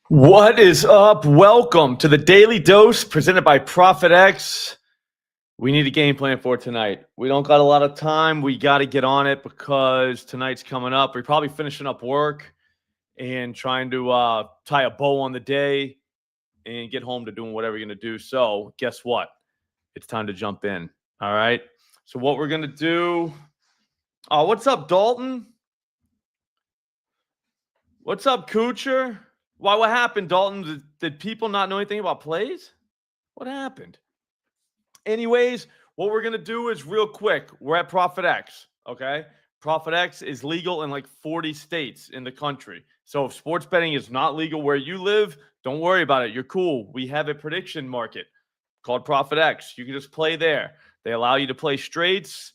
What is up? Welcome to the Daily Dose presented by ProphetX. We need a game plan for tonight. We don't got a lot of time. We got to get on it because tonight's coming up. We're probably finishing up work and trying to tie a bow on the day and get home to doing whatever you're going to do. So guess what? It's time to jump in. All right. So what we're going to do. Oh, what's up, Dalton? What's up, Kucher? Why? What happened, Dalton? Did people not know anything about plays? What happened? Anyways, what we're going to do is real quick. We're at ProphetX, okay? ProphetX is legal in like 40 states in the country. So if sports betting is not legal where you live, don't worry about it. You're cool. We have a prediction market called ProphetX. You can just play there. They allow you to play straights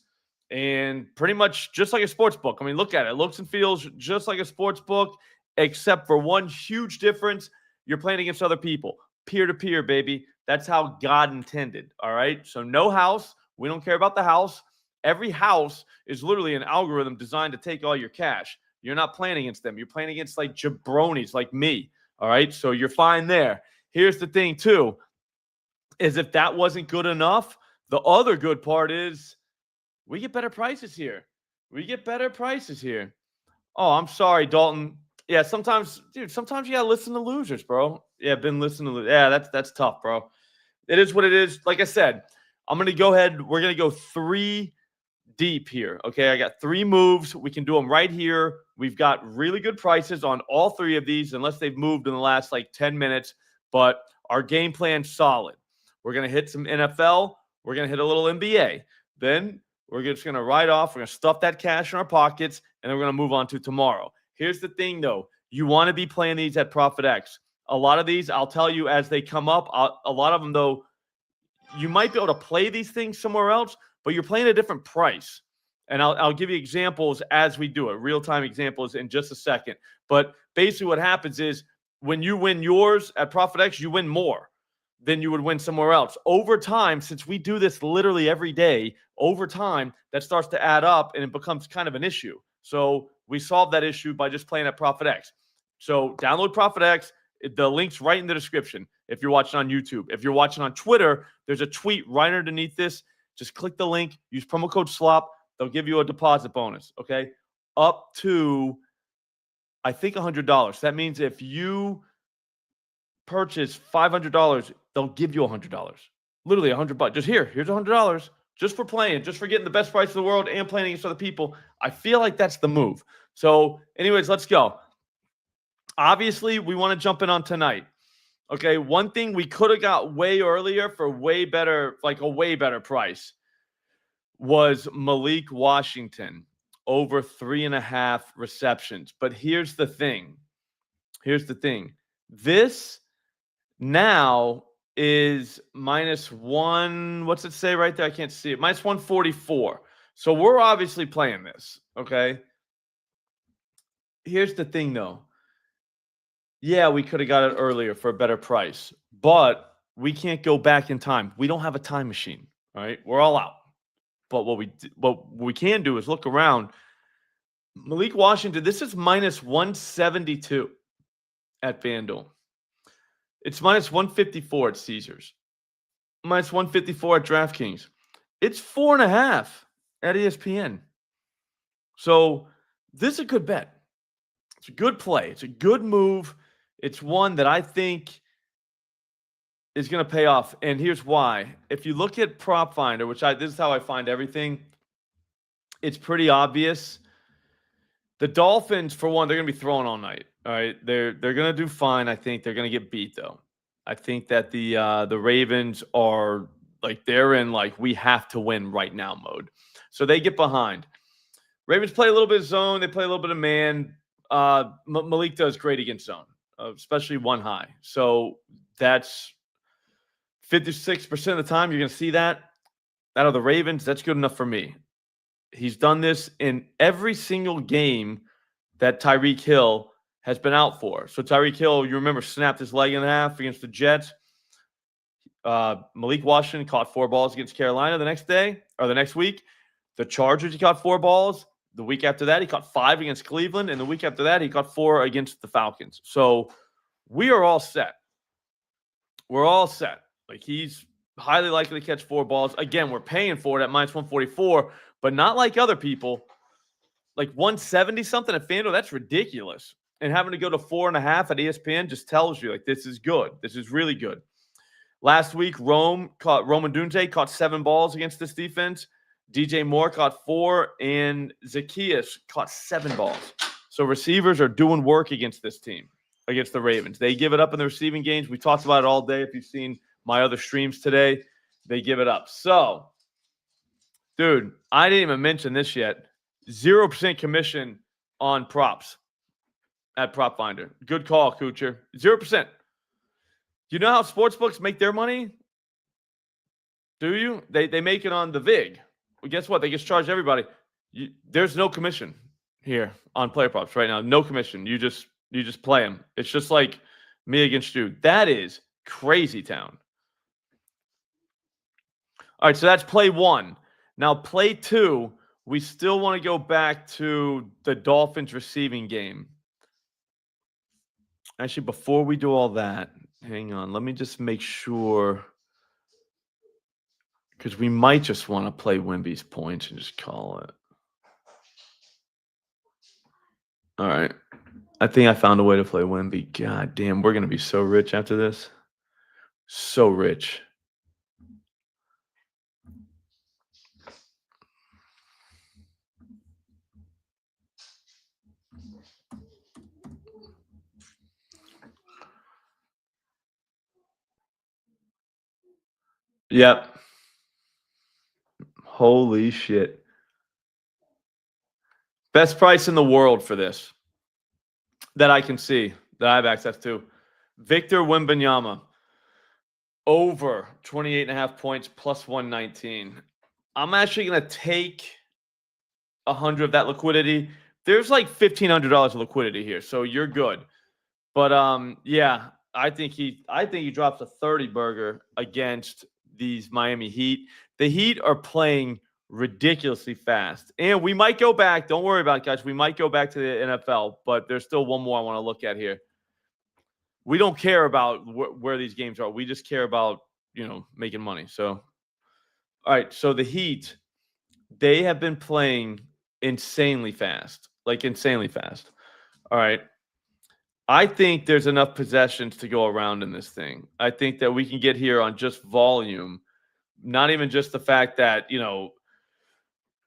and pretty much just like a sports book. I mean, look at it. It looks and feels just like a sports book, except for one huge difference. You're playing against other people. Peer-to-peer, baby. That's how God intended, all right? So no house. We don't care about the house. Every house is literally an algorithm designed to take all your cash. You're not playing against them. You're playing against like jabronis like me, all right? So you're fine there. Here's the thing, too, is if that wasn't good enough, the other good part is we get better prices here. We get better prices here. Oh, I'm sorry, Dalton. Yeah, sometimes, dude, sometimes you gotta listen to losers, bro. Yeah, been listening to yeah, that's tough, bro. It is what it is. Like I said, I'm gonna go ahead. We're gonna go 3 deep here. Okay, I got 3 moves. We can do them right here. We've got really good prices on all 3 of these, unless they've moved in the last like 10 minutes. But our game plan's solid. We're gonna hit some NFL. We're gonna hit a little NBA. Then we're just gonna ride off. We're gonna stuff that cash in our pockets, and then we're gonna move on to tomorrow. Here's the thing, though. You want to be playing these at ProphetX. A lot of these, I'll tell you as they come up. A lot of them, though, you might be able to play these things somewhere else, but you're playing a different price. And I'll give you examples as we do it, real-time examples in just a second. But basically what happens is when you win yours at ProphetX, you win more than you would win somewhere else. Over time, since we do this literally every day, over time, that starts to add up and it becomes kind of an issue. So we solve that issue by just playing at ProphetX. So download ProphetX. The link's right in the description if you're watching on YouTube. If you're watching on Twitter, there's a tweet right underneath this. Just click the link. Use promo code Slop. They'll give you a deposit bonus, okay? Up to, I think, $100. That means if you purchase $500, they'll give you $100. Literally $100. Just here's $100. Just for playing, just for getting the best price in the world and playing against other people. I feel like that's the move. So, anyways, let's go. Obviously, we want to jump in on tonight. Okay, one thing we could have got way earlier for way better, like a way better price, was Malik Washington over 3.5 receptions. But here's the thing. This now is -1. What's it say right there? I can't see it. -144. So we're obviously playing this, okay? Here's the thing, though. Yeah, we could have got it earlier for a better price, but we can't go back in time. We don't have a time machine, all right? We're all out. But what we can do is look around. Malik Washington, this is -172 at FanDuel. It's -154 at Caesars. -154 at DraftKings. It's 4.5 at ESPN. So this is a good bet. It's a good play. It's a good move. It's one that I think is going to pay off. And here's why. If you look at Prop Finder, this is how I find everything, it's pretty obvious. The Dolphins, for one, they're going to be throwing all night. All right, they're going to do fine. I think they're going to get beat, though. I think that the Ravens are like they're in like we have to win right now mode. So they get behind. Ravens play a little bit of zone. They play a little bit of man. Malik does great against zone, especially one high. So that's 56% of the time you're going to see that out of the Ravens. That's good enough for me. He's done this in every single game that Tyreek Hill has been out for. So Tyreek Hill, you remember, snapped his leg in half against the Jets. Malik Washington caught 4 balls against Carolina the next week. The Chargers, he caught 4 balls. The week after that, he caught 5 against Cleveland. And the week after that, he caught 4 against the Falcons. So we are all set. We're all set. Like, he's highly likely to catch 4 balls. Again, we're paying for it at minus 144, but not like other people. Like 170 something at FanDuel, that's ridiculous. And having to go to 4.5 at ESPN just tells you, like, this is good. This is really good. Last week, Roman Dunze caught 7 balls against this defense. DJ Moore caught 4, and Zacchaeus caught 7 balls. So receivers are doing work against this team, against the Ravens. They give it up in the receiving games. We talked about it all day. If you've seen my other streams today, they give it up. So, dude, I didn't even mention this yet. 0% commission on props at Prop Finder. Good call, Kucher. 0%. You know how sportsbooks make their money? Do you? They make it on the VIG. Well, guess what? They just charge everybody. There's no commission here on player props right now. No commission. You just play them. It's just like me against you. That is crazy town. All right, so that's play 1. Now play 2, we still want to go back to the Dolphins receiving game. Actually, before we do all that, hang on. Let me just make sure, because we might just want to play Wemby's points and just call it. All right. I think I found a way to play Wemby. God damn, we're going to be so rich after this. So rich. Yep. Holy shit. Best price in the world for this that I can see, that I have access to. Victor Wembanyama, over 28.5 points, plus 119. I'm actually going to take 100 of that liquidity. There's like $1,500 of liquidity here, so you're good. But yeah, I think he drops a 30 burger against these Miami Heat. The Heat are playing ridiculously fast, and we might go back. Don't worry about it, guys. We might go back to the NFL, but there's still one more I want to look at here. We don't care about where these games are. We just care about, making money. So, all right. So the Heat, they have been playing insanely fast, like insanely fast. All right. I think there's enough possessions to go around in this thing. I think that we can get here on just volume, not even just the fact that,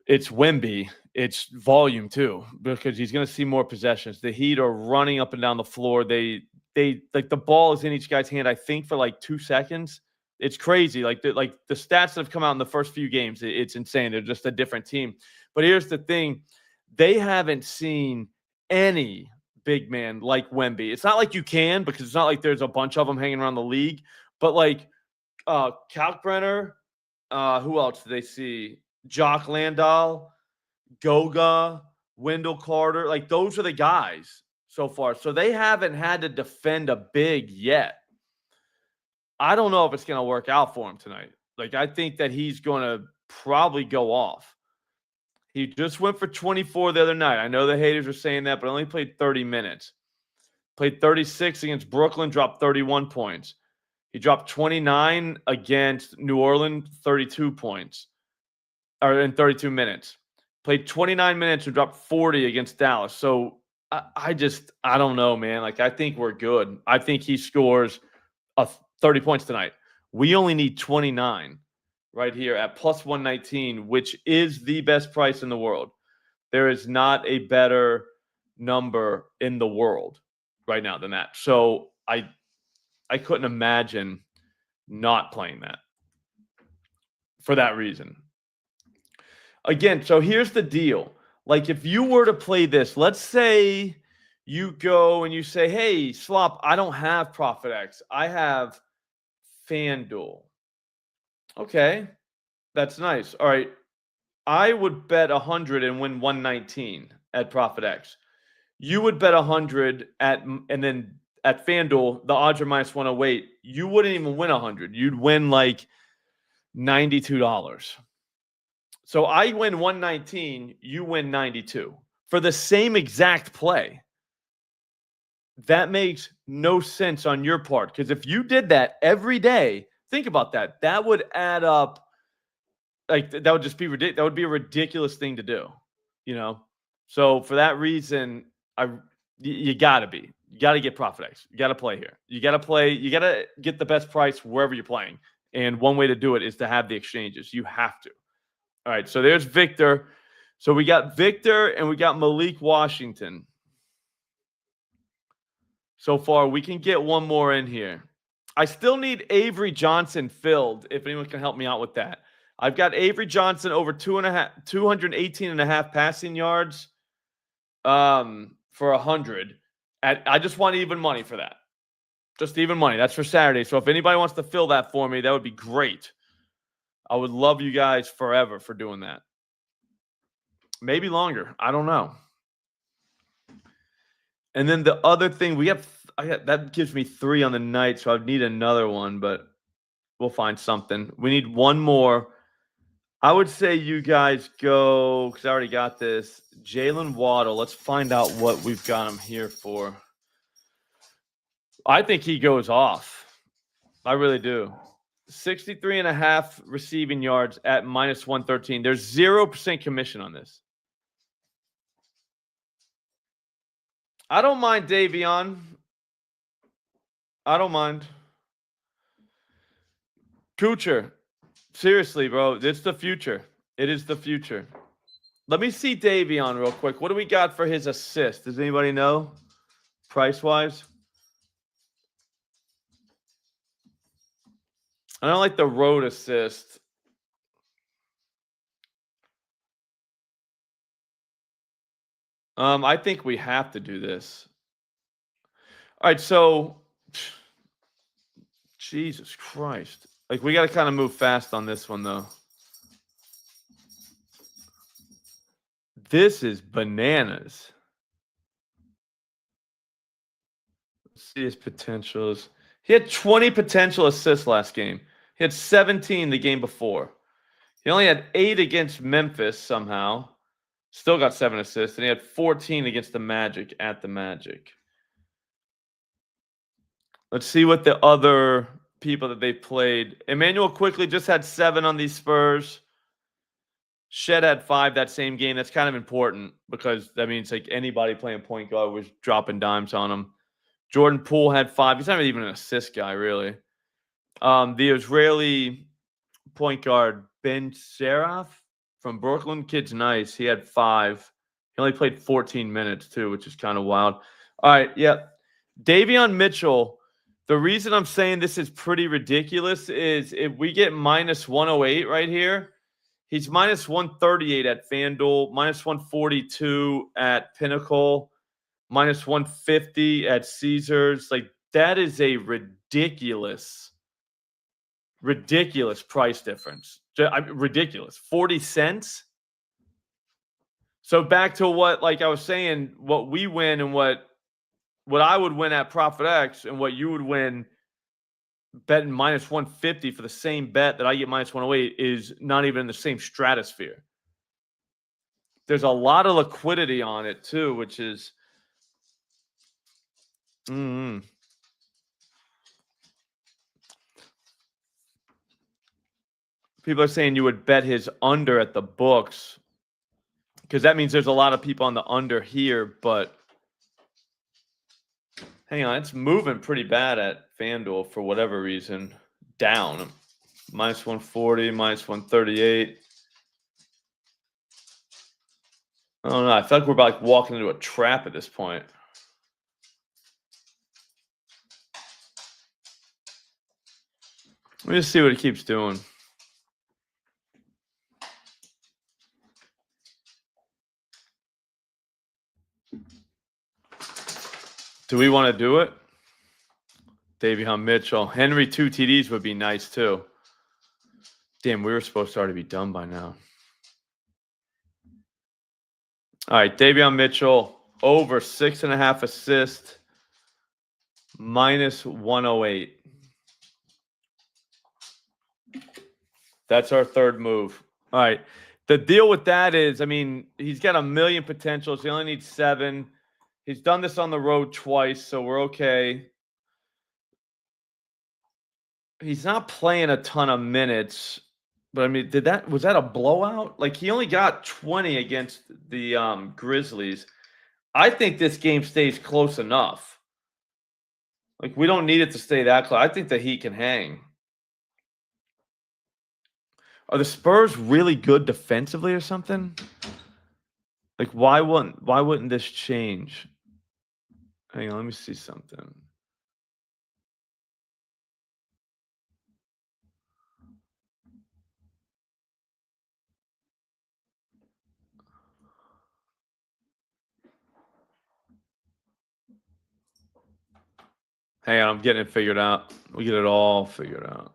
it's Wemby, it's volume too, because he's going to see more possessions. The Heat are running up and down the floor. They like the ball is in each guy's hand, I think, for like 2 seconds. It's crazy. Like the stats that have come out in the first few games, it's insane. They're just a different team. But here's the thing. They haven't seen any big man like Wemby. It's not like you can, because it's not like there's a bunch of them hanging around the league. But like Kalkbrenner, who else do they see? Jock Landau, Goga, Wendell Carter. Like, those are the guys so far. So they haven't had to defend a big yet. I don't know if it's going to work out for him tonight. Like, I think that he's going to probably go off. He just went for 24 the other night. I know the haters are saying that, but only played 30 minutes. Played 36 against Brooklyn, dropped 31 points. He dropped 29 against New Orleans, 32 points. Or in 32 minutes. Played 29 minutes and dropped 40 against Dallas. So I don't know, man. Like, I think we're good. I think he scores 30 points tonight. We only need 29 right here at plus 119, which is the best price in the world. There is not a better number in the world right now than that. So I couldn't imagine not playing that for that reason. Again, so here's the deal. Like, if you were to play this, let's say you go and you say, hey, Slop, I don't have ProphetX. I have FanDuel. Okay, that's nice. All right, I would bet 100 and win 119 at ProphetX. You would bet 100 and then at FanDuel, the odds are minus 108. You wouldn't even win 100. You'd win like $92. So I win 119, you win 92 for the same exact play. that makes no sense on your part. Because if you did that every day, think about that. That would add up. Like that would just be ridiculous. That would be a ridiculous thing to do, you know. So for that reason, you gotta get ProphetX. You gotta play here. You gotta play. You gotta get the best price wherever you're playing. And one way to do it is to have the exchanges. You have to. All right. So there's Victor. So we got Victor and we got Malik Washington. So far, we can get one more in here. I still need Avery Johnson filled. If anyone can help me out with that. I've got Avery Johnson over 218.5 passing yards for 100. I just want even money for that. Just even money. That's for Saturday. So if anybody wants to fill that for me, that would be great. I would love you guys forever for doing that. Maybe longer. I don't know. And then the other thing, that gives me 3 on the night, so I'd need another one, but we'll find something. We need one more. I would say you guys go, because I already got this, Jalen Waddle. Let's find out what we've got him here for. I think he goes off. I really do. 63.5 receiving yards at -113. There's 0% commission on this. I don't mind Davion. I don't mind. Kucher. Seriously, bro. It's the future. It is the future. Let me see Davion real quick. What do we got for his assist? Does anybody know? Price-wise? I don't like the road assist. I think we have to do this. All right, so Jesus Christ. Like, we got to kind of move fast on this one, though. This is bananas. Let's see his potentials. He had 20 potential assists last game. He had 17 the game before. He only had 8 against Memphis somehow. Still got 7 assists. And he had 14 against the Magic at the Magic. Let's see what the other people that they played. Emmanuel quickly just had 7 on these Spurs. Shed had 5 that same game. That's kind of important because that means like anybody playing point guard was dropping dimes on him. Jordan Poole had 5. He's not even an assist guy, really. The Israeli point guard Ben Seraph from Brooklyn, kid's nice. He had 5. He only played 14 minutes too, which is kind of wild. All right, yeah. Davion Mitchell. The reason I'm saying this is pretty ridiculous is if we get -108 right here, he's -138 at FanDuel, -142 at Pinnacle, -150 at Caesars. Like, that is a ridiculous price difference. Ridiculous. 40 cents. So back to what, like I was saying, what we win and what I would win at ProphetX and what you would win betting -150 for the same bet that I get -108 is not even in the same stratosphere. There's a lot of liquidity on it too, which is people are saying you would bet his under at the books because that means there's a lot of people on the under here, but hang on, it's moving pretty bad at FanDuel for whatever reason. Down. -140, -138. I don't know. I feel like we're about like walking into a trap at this point. Let me just see what it keeps doing. Do we want to do it? Davion Mitchell. Henry 2 TDs would be nice too. Damn, we were supposed to already be done by now. All right, Davion Mitchell over 6.5 assists, -108. That's our third move. All right. The deal with that is, I mean, he's got 1 million potentials. He only needs 7. He's done this on the road twice, so we're okay. He's not playing a ton of minutes, but I mean, was that a blowout? Like he only got 20 against the Grizzlies. I think this game stays close enough. Like we don't need it to stay that close. I think the Heat can hang. Are the Spurs really good defensively or something? Like why wouldn't this change? Hang on, let me see something. Hang on, I'm getting it figured out. We get it all figured out.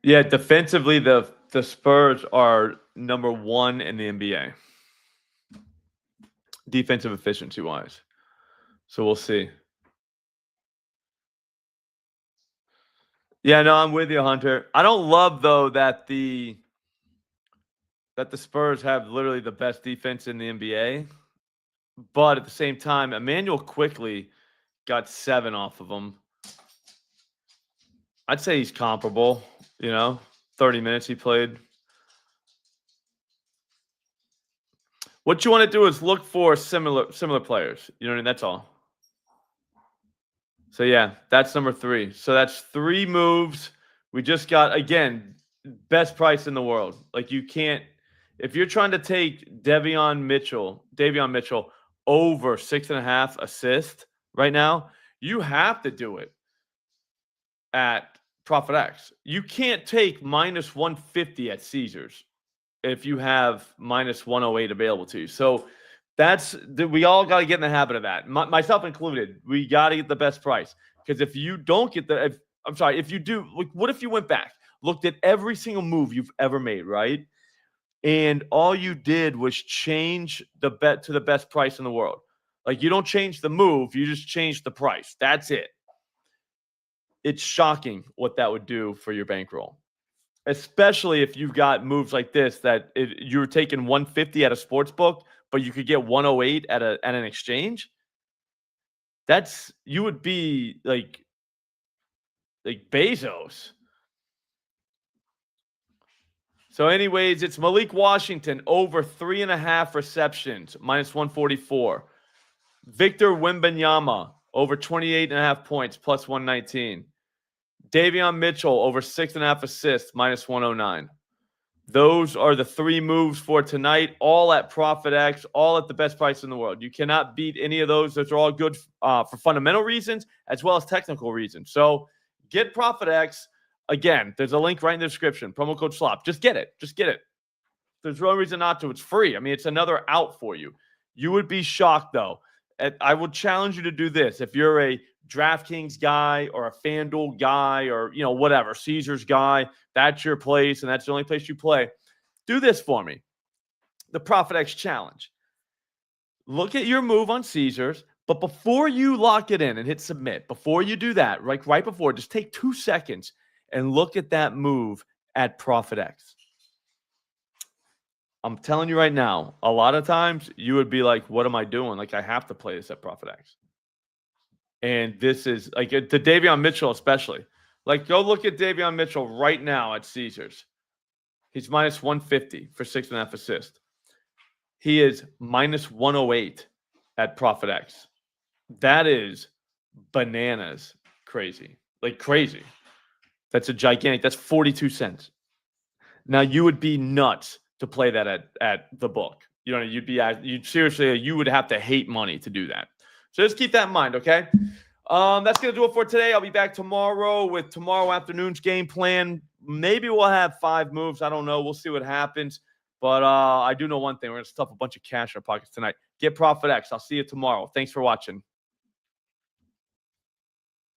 Yeah, defensively, the Spurs are number 1 in the NBA. Defensive efficiency wise. So we'll see. Yeah, no, I'm with you, Hunter. I don't love though that the Spurs have literally the best defense in the NBA. But at the same time, Emmanuel quickly got 7 off of them. I'd say he's comparable, 30 minutes he played. What you want to do is look for similar players. You know what I mean? That's all. So yeah, that's number 3. So that's 3 moves. We just got, again, best price in the world. Like you can't, if you're trying to take Davion Mitchell over 6.5 assists right now, you have to do it at ProphetX. You can't take minus 150 at Caesars if you have minus 108 available to you. So we all got to get in the habit of that, myself included. We got to get the best price, because if you don't get if you do, what if you went back, looked at every single move you've ever made, right? And all you did was change the bet to the best price in the world. Like you don't change the move, you just change the price. That's it. It's shocking what that would do for your bankroll, especially if you've got moves like this that you're taking 150 at a sports book, but you could get 108 at an exchange. You would be like Bezos. So anyways, it's Malik Washington over 3.5 receptions, minus 144. Victor Wembanyama over 28.5 points, plus 119. Davion Mitchell over 6.5 assists, minus 109. Those are the 3 moves for tonight, all at ProphetX, all at the best price in the world. You cannot beat any of those. Those are all good for fundamental reasons as well as technical reasons. So get ProphetX. Again, there's a link right in the description. Promo code Slop. Just get it. Just get it. There's no reason not to. It's free. I mean, it's another out for you. You would be shocked, though. I would challenge you to do this. If you're a DraftKings guy or a FanDuel guy or, whatever, Caesars guy, that's your place and that's the only place you play. Do this for me. The ProphetX challenge. Look at your move on Caesars, but before you lock it in and hit submit, before you do that, right before, just take 2 seconds and look at that move at ProphetX. I'm telling you right now, a lot of times you would be like, what am I doing? Like, I have to play this at ProphetX. And this is like the Davion Mitchell, especially. Like, go look at Davion Mitchell right now at Caesars. He's minus 150 for 6.5 assists. He is minus 108 at ProphetX. That is bananas crazy. Like crazy. That's a gigantic. That's 42 cents. Now you would be nuts to play that at the book. You would have to hate money to do that. So just keep that in mind, okay? That's going to do it for today. I'll be back tomorrow with tomorrow afternoon's game plan. Maybe we'll have 5 moves. I don't know. We'll see what happens. But I do know one thing. We're going to stuff a bunch of cash in our pockets tonight. Get ProphetX. I'll see you tomorrow. Thanks for watching.